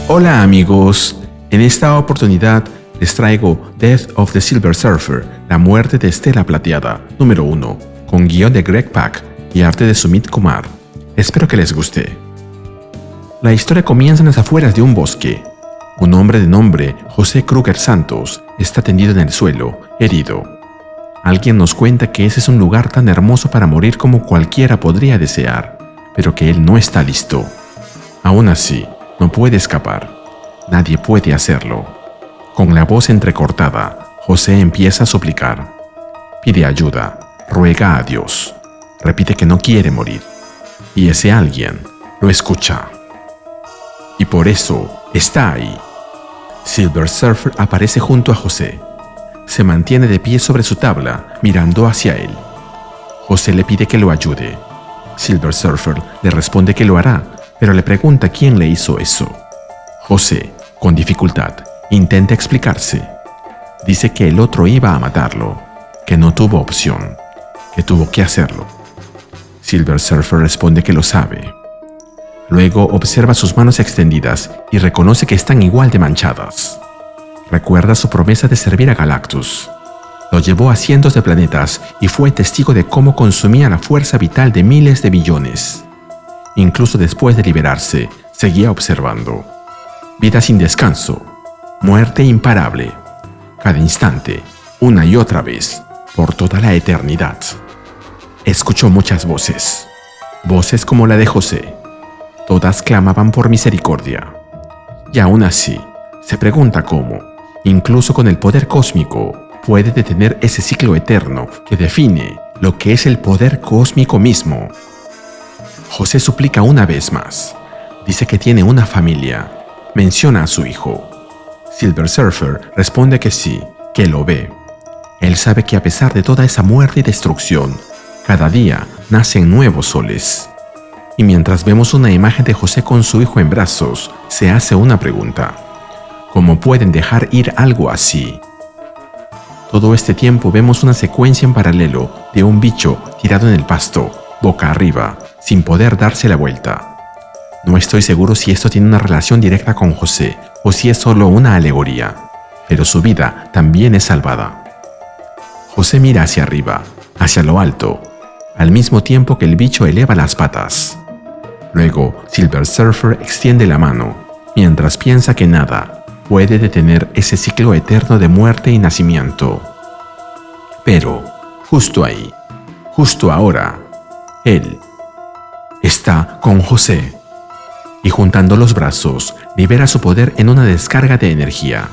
Hola amigos, en esta oportunidad les traigo Death of the Silver Surfer, la muerte de Estela Plateada, número 1, con guión de Greg Pak y arte de Sumit Kumar. Espero que les guste. La historia comienza en las afueras de un bosque. Un hombre de nombre José Kruger Santos está tendido en el suelo, herido. Alguien nos cuenta que ese es un lugar tan hermoso para morir como cualquiera podría desear, pero que él no está listo. Aún así, no puede escapar. Nadie puede hacerlo. Con la voz entrecortada, José empieza a suplicar. Pide ayuda, ruega a Dios. Repite que no quiere morir. Y ese alguien lo escucha. Y por eso está ahí. Silver Surfer aparece junto a José. Se mantiene de pie sobre su tabla, mirando hacia él. José le pide que lo ayude. Silver Surfer le responde que lo hará, pero le pregunta quién le hizo eso. José, con dificultad, intenta explicarse. Dice que el otro iba a matarlo, que no tuvo opción, que tuvo que hacerlo. Silver Surfer responde que lo sabe. Luego observa sus manos extendidas y reconoce que están igual de manchadas. Recuerda su promesa de servir a Galactus. Lo llevó a cientos de planetas y fue testigo de cómo consumía la fuerza vital de miles de billones. Incluso después de liberarse, seguía observando. Vida sin descanso, muerte imparable. Cada instante, una y otra vez, por toda la eternidad. Escuchó muchas voces. Voces como la de José. Todas clamaban por misericordia. Y aún así, se pregunta cómo, incluso con el poder cósmico, puede detener ese ciclo eterno que define lo que es el poder cósmico mismo. José suplica una vez más. Dice que tiene una familia. Menciona a su hijo. Silver Surfer responde que sí, que lo ve. Él sabe que a pesar de toda esa muerte y destrucción, cada día nacen nuevos soles. Y mientras vemos una imagen de José con su hijo en brazos, se hace una pregunta. ¿Cómo pueden dejar ir algo así? Todo este tiempo vemos una secuencia en paralelo de un bicho tirado en el pasto, boca arriba, sin poder darse la vuelta. No estoy seguro si esto tiene una relación directa con José o si es solo una alegoría, pero su vida también es salvada. José mira hacia arriba, hacia lo alto, al mismo tiempo que el bicho eleva las patas. Luego, Silver Surfer extiende la mano, mientras piensa que nada puede detener ese ciclo eterno de muerte y nacimiento. Pero, justo ahí, justo ahora, él está con José y juntando los brazos, libera su poder en una descarga de energía.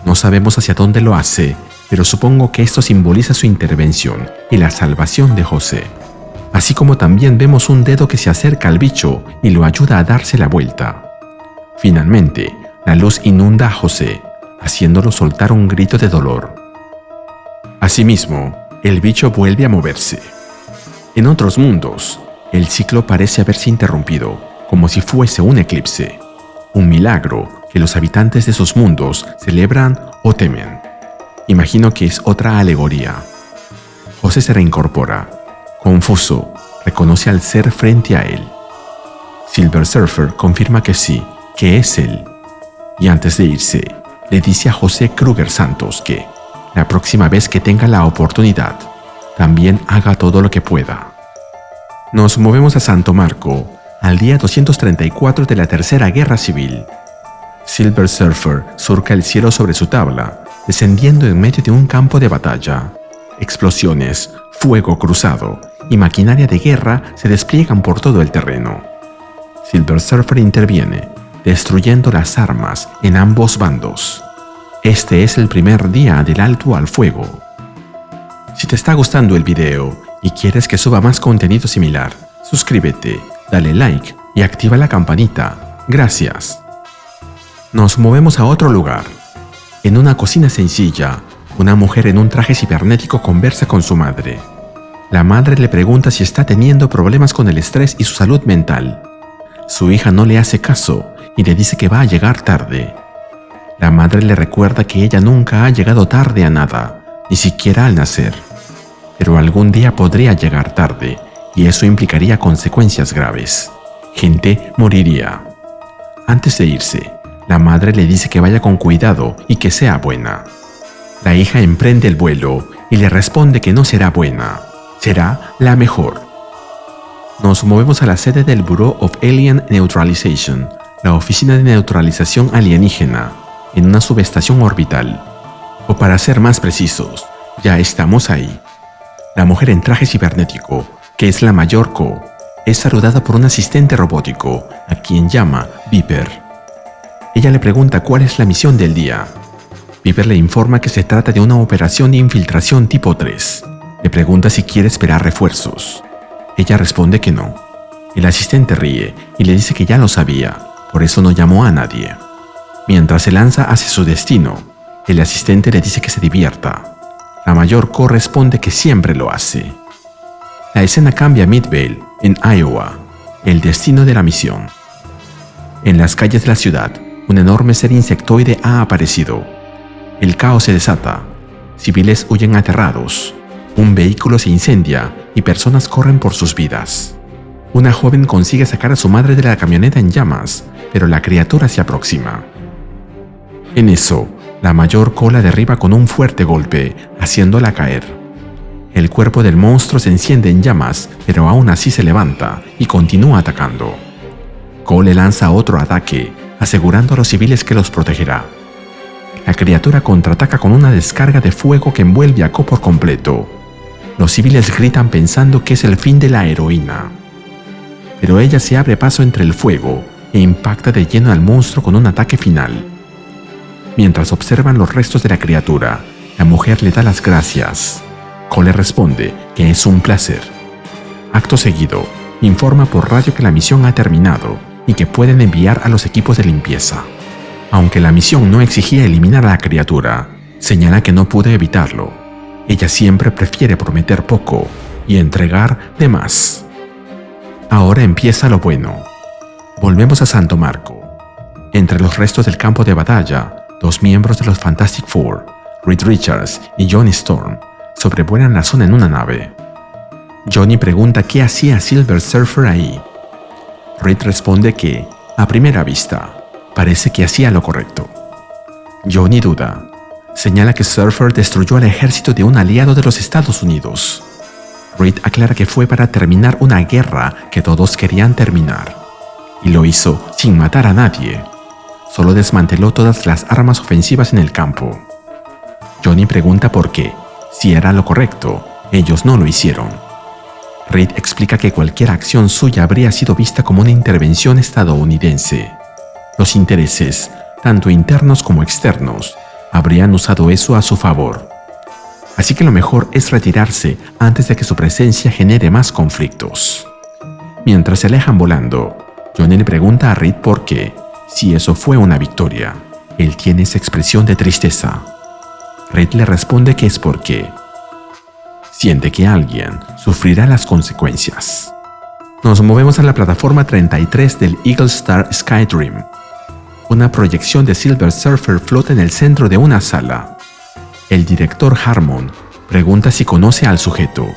No sabemos hacia dónde lo hace, pero supongo que esto simboliza su intervención y la salvación de José. Así como también vemos un dedo que se acerca al bicho y lo ayuda a darse la vuelta. Finalmente, la luz inunda a José, haciéndolo soltar un grito de dolor. Asimismo, el bicho vuelve a moverse. En otros mundos, el ciclo parece haberse interrumpido, como si fuese un eclipse, un milagro que los habitantes de esos mundos celebran o temen. Imagino que es otra alegoría. José se reincorpora. Confuso, reconoce al ser frente a él. Silver Surfer confirma que sí, que es él. Y antes de irse, le dice a José Kruger Santos que, la próxima vez que tenga la oportunidad, también haga todo lo que pueda. Nos movemos a Santo Marco, al día 234 de la Tercera Guerra Civil. Silver Surfer surca el cielo sobre su tabla, descendiendo en medio de un campo de batalla. Explosiones, fuego cruzado y maquinaria de guerra se despliegan por todo el terreno. Silver Surfer interviene, destruyendo las armas en ambos bandos. Este es el primer día del alto al fuego. Si te está gustando el video y quieres que suba más contenido similar, suscríbete, dale like y activa la campanita. Gracias. Nos movemos a otro lugar. En una cocina sencilla, una mujer en un traje cibernético conversa con su madre. La madre le pregunta si está teniendo problemas con el estrés y su salud mental. Su hija no le hace caso y le dice que va a llegar tarde. La madre le recuerda que ella nunca ha llegado tarde a nada, ni siquiera al nacer. Pero algún día podría llegar tarde y eso implicaría consecuencias graves. Gente moriría. Antes de irse, La madre le dice que vaya con cuidado y que sea buena. La hija emprende el vuelo y le responde que no será buena, será la mejor. Nos movemos a la sede del Bureau of Alien Neutralization, la oficina de neutralización alienígena, en una subestación orbital. O para ser más precisos, ya estamos ahí. La mujer en traje cibernético, que es la mayor Ko, es saludada por un asistente robótico, a quien llama Viper. Ella le pregunta cuál es la misión del día. Viper le informa que se trata de una operación de infiltración tipo 3. Le pregunta si quiere esperar refuerzos. Ella responde que no. El asistente ríe y le dice que ya lo sabía, por eso no llamó a nadie. Mientras se lanza hacia su destino, el asistente le dice que se divierta. La mayor Ko responde que siempre lo hace. La escena cambia a Midvale, en Iowa, el destino de la misión. En las calles de la ciudad, un enorme ser insectoide ha aparecido. El caos se desata. Civiles huyen aterrados. Un vehículo se incendia y personas corren por sus vidas. Una joven consigue sacar a su madre de la camioneta en llamas, pero la criatura se aproxima. En eso, la mayor Ko la derriba con un fuerte golpe, haciéndola caer. El cuerpo del monstruo se enciende en llamas, pero aún así se levanta y continúa atacando. Ko le lanza otro ataque, asegurando a los civiles que los protegerá. La criatura contraataca con una descarga de fuego que envuelve a Ko por completo. Los civiles gritan pensando que es el fin de la heroína. Pero ella se abre paso entre el fuego e impacta de lleno al monstruo con un ataque final. Mientras observan los restos de la criatura, la mujer le da las gracias. Ko le responde que es un placer. Acto seguido, informa por radio que la misión ha terminado y que pueden enviar a los equipos de limpieza. Aunque la misión no exigía eliminar a la criatura, señala que no pudo evitarlo. Ella siempre prefiere prometer poco y entregar de más. Ahora empieza lo bueno. Volvemos a Santo Marco. Entre los restos del campo de batalla, 2 miembros de los Fantastic Four, Reed Richards y Johnny Storm, sobrevuelan la zona en una nave. Johnny pregunta qué hacía Silver Surfer ahí. Reed responde que, a primera vista, parece que hacía lo correcto. Johnny duda. Señala que Surfer destruyó al ejército de un aliado de los Estados Unidos. Reed aclara que fue para terminar una guerra que todos querían terminar. Y lo hizo sin matar a nadie. Solo desmanteló todas las armas ofensivas en el campo. Johnny pregunta por qué, si era lo correcto, ellos no lo hicieron. Reed explica que cualquier acción suya habría sido vista como una intervención estadounidense. Los intereses, tanto internos como externos, habrían usado eso a su favor. Así que lo mejor es retirarse antes de que su presencia genere más conflictos. Mientras se alejan volando, Johnny le pregunta a Reed por qué, si eso fue una victoria. Él tiene esa expresión de tristeza. Reed le responde que es porque siente que alguien sufrirá las consecuencias. Nos movemos a la plataforma 33 del Eagle Star Skydream. Una proyección de Silver Surfer flota en el centro de una sala. El director Harmon pregunta si conoce al sujeto.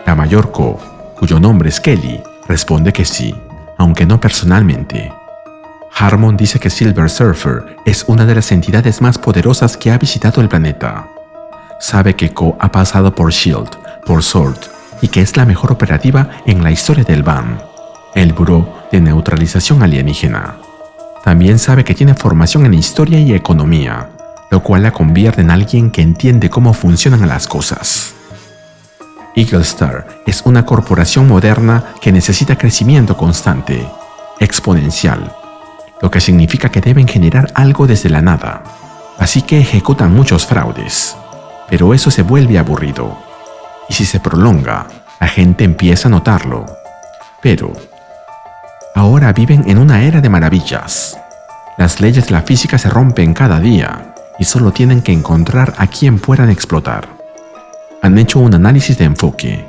La mayor Ko, cuyo nombre es Kelly, responde que sí, aunque no personalmente. Harmon dice que Silver Surfer es una de las entidades más poderosas que ha visitado el planeta. Sabe que Ko ha pasado por SHIELD, por SWORD, y que es la mejor operativa en la historia del BAM, el Buró de Neutralización Alienígena. También sabe que tiene formación en historia y economía, lo cual la convierte en alguien que entiende cómo funcionan las cosas. Eagle Star es una corporación moderna que necesita crecimiento constante, exponencial, lo que significa que deben generar algo desde la nada, así que ejecutan muchos fraudes. Pero eso se vuelve aburrido, y si se prolonga, la gente empieza a notarlo. Pero ahora viven en una era de maravillas. Las leyes de la física se rompen cada día y solo tienen que encontrar a quien puedan explotar. Han hecho un análisis de enfoque.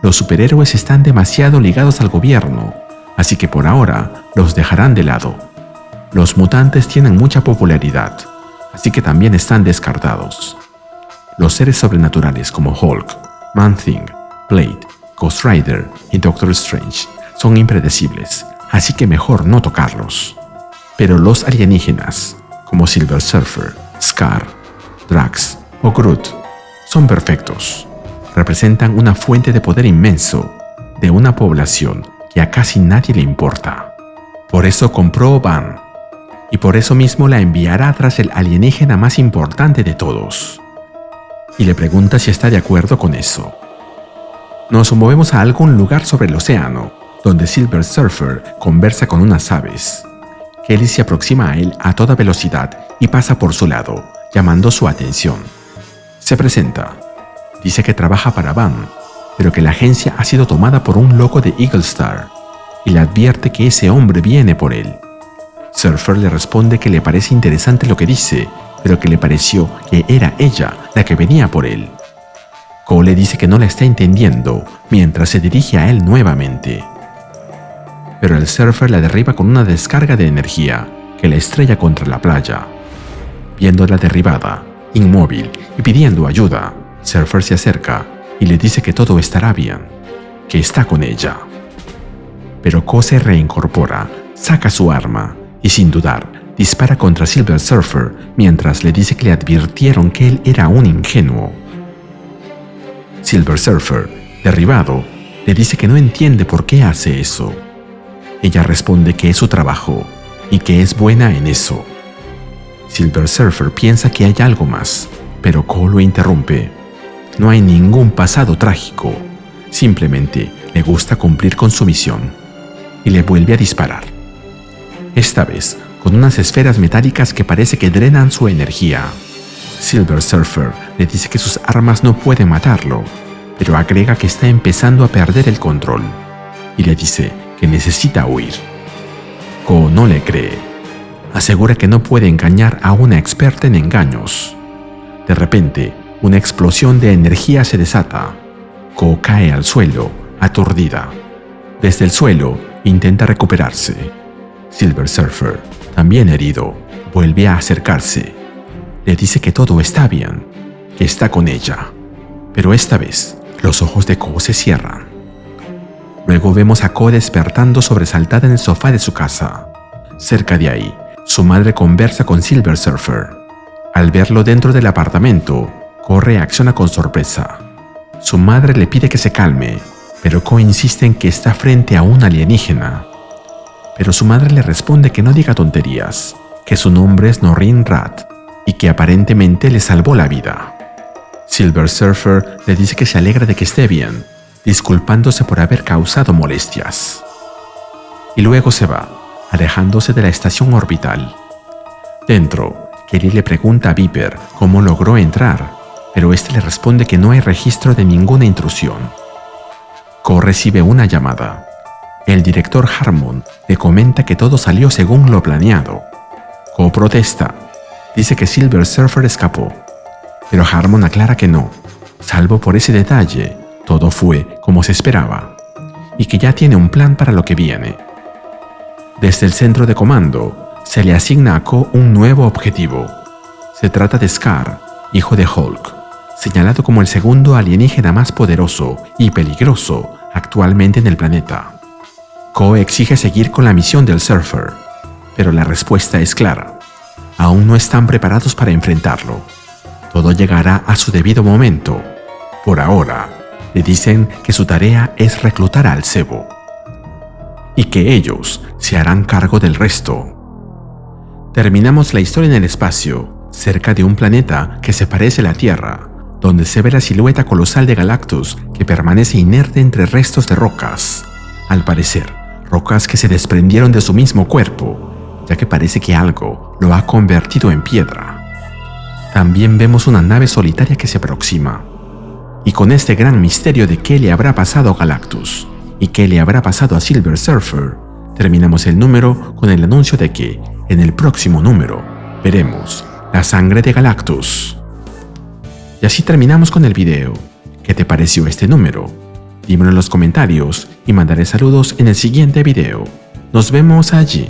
Los superhéroes están demasiado ligados al gobierno, así que por ahora los dejarán de lado. Los mutantes tienen mucha popularidad, así que también están descartados. Los seres sobrenaturales como Hulk, Man-Thing, Blade, Ghost Rider y Doctor Strange son impredecibles, así que mejor no tocarlos. Pero los alienígenas, como Silver Surfer, Scar, Drax o Groot, son perfectos. Representan una fuente de poder inmenso de una población que a casi nadie le importa. Por eso compró Van, y por eso mismo la enviará tras el alienígena más importante de todos. Y le pregunta si está de acuerdo con eso. Nos movemos a algún lugar sobre el océano, donde Silver Surfer conversa con unas aves. Kelly se aproxima a él a toda velocidad y pasa por su lado, llamando su atención. Se presenta. Dice que trabaja para Van, pero que la agencia ha sido tomada por un loco de Eagle Star, y le advierte que ese hombre viene por él. Surfer le responde que le parece interesante lo que dice, pero que le pareció que era ella la que venía por él. Cole le dice que no la está entendiendo mientras se dirige a él nuevamente. Pero el Surfer la derriba con una descarga de energía que la estrella contra la playa. Viéndola derribada, inmóvil y pidiendo ayuda, Surfer se acerca y le dice que todo estará bien, que está con ella. Pero Ko se reincorpora, saca su arma y sin dudar dispara contra Silver Surfer mientras le dice que le advirtieron que él era un ingenuo. Silver Surfer, derribado, le dice que no entiende por qué hace eso. Ella responde que es su trabajo y que es buena en eso. Silver Surfer piensa que hay algo más, pero Ko lo interrumpe. No hay ningún pasado trágico, simplemente le gusta cumplir con su misión y le vuelve a disparar. Esta vez con unas esferas metálicas que parece que drenan su energía. Silver Surfer le dice que sus armas no pueden matarlo, pero agrega que está empezando a perder el control y le dice que necesita huir. Ko no le cree. Asegura que no puede engañar a una experta en engaños. De repente, una explosión de energía se desata. Ko cae al suelo, aturdida. Desde el suelo, intenta recuperarse. Silver Surfer, también herido, vuelve a acercarse. Le dice que todo está bien, que está con ella. Pero esta vez, los ojos de Ko se cierran. Luego vemos a Ko despertando sobresaltada en el sofá de su casa. Cerca de ahí, su madre conversa con Silver Surfer. Al verlo dentro del apartamento, Ko reacciona con sorpresa. Su madre le pide que se calme, pero Ko insiste en que está frente a un alienígena. Pero su madre le responde que no diga tonterías, que su nombre es Norrin Rath y que aparentemente le salvó la vida. Silver Surfer le dice que se alegra de que esté bien, disculpándose por haber causado molestias. Y luego se va, alejándose de la estación orbital. Dentro, Kelly le pregunta a Viper cómo logró entrar, pero este le responde que no hay registro de ninguna intrusión. Ko recibe una llamada. El director Harmon le comenta que todo salió según lo planeado. Ko protesta. Dice que Silver Surfer escapó, pero Harmon aclara que no, salvo por ese detalle, todo fue como se esperaba, y que ya tiene un plan para lo que viene. Desde el centro de comando, se le asigna a Ko un nuevo objetivo. Se trata de Scar, hijo de Hulk, señalado como el segundo alienígena más poderoso y peligroso actualmente en el planeta. Ko exige seguir con la misión del Surfer, pero la respuesta es clara. Aún no están preparados para enfrentarlo. Todo llegará a su debido momento. Por ahora, le dicen que su tarea es reclutar al cebo y que ellos se harán cargo del resto. Terminamos la historia en el espacio, cerca de un planeta que se parece a la Tierra, donde se ve la silueta colosal de Galactus que permanece inerte entre restos de rocas. Al parecer, rocas que se desprendieron de su mismo cuerpo, ya que parece que algo lo ha convertido en piedra. También vemos una nave solitaria que se aproxima. Y con este gran misterio de qué le habrá pasado a Galactus y qué le habrá pasado a Silver Surfer, terminamos el número con el anuncio de que, en el próximo número, veremos la sangre de Galactus. Y así terminamos con el video. ¿Qué te pareció este número? Dímelo en los comentarios y mandaré saludos en el siguiente video. Nos vemos allí.